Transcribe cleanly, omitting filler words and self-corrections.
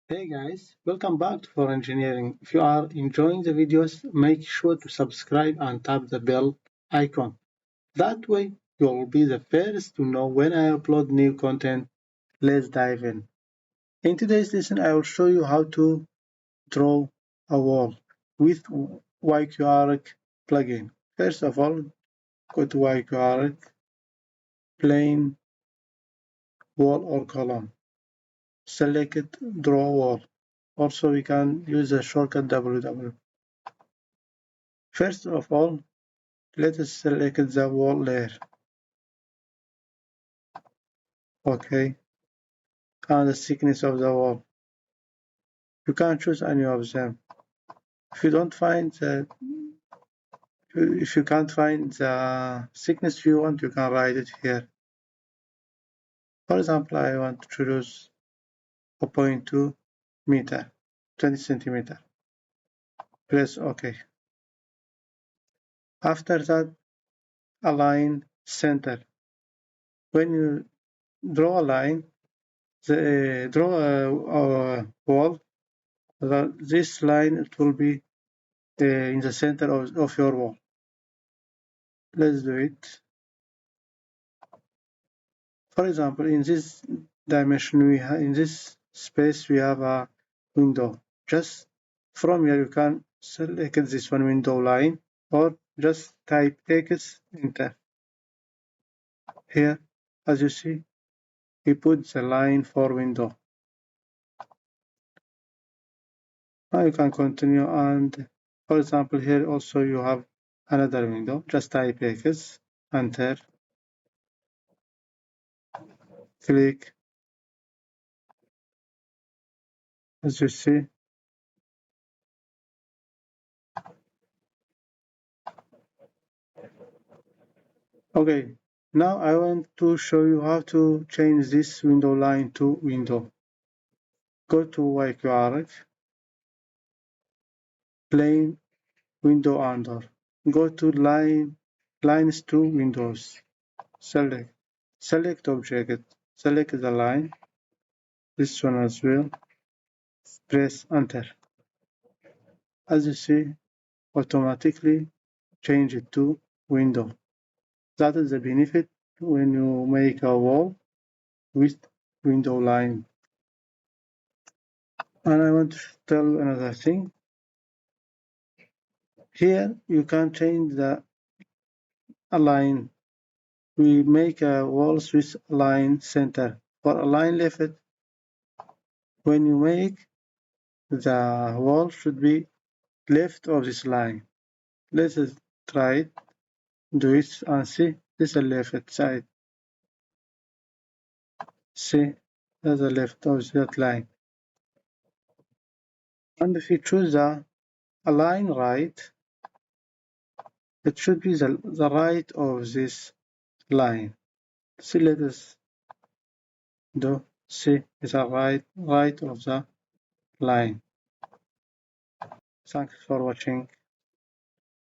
Hey guys, welcome back to For Engineering. If you are enjoying the videos, make sure to subscribe and tap the bell icon. That way, you'll be the first to know when I upload new content. Let's dive in. In today's lesson, I will show you how to draw a wall with YQArch plugin. First of all, go to YQArch, plain wall or column. Select draw wall. Also, we can use the shortcut WW. First of all, let us select the wall layer. OK. And the thickness of the wall. You can choose any of them. If you can't find the thickness you want, you can write it here. For example, I want to choose 0.2 meter, 20 centimeter. Press OK. After that, align center. When you draw a line, draw a wall, this line it will be in the center of your wall. Let's do it. For example, in this dimension, in this space, we have a window. Just from here, you can select this one window line or just type text enter. Here, as you see, we put the line for window. Now you can continue, and for example, here also you have another window. Just type text, enter, click. As you see, okay, now I want to show you how to change this window line to window. Go to YQArch, plain window under. Go to lines to windows. Select object. Select the line. This one as well. Press enter. As you see, automatically change it to window. That is the benefit when you make a wall with window line. And I want to tell another thing. Here you can change the align. We make a walls with align center. For align left, when you make the wall should be left of this line. Let's try it. Do it and see. This is the left side. See, that's the left of that line. And if you choose the align right, it should be the right of this line. See, let us do. See, it's a right of the line. Thanks for watching.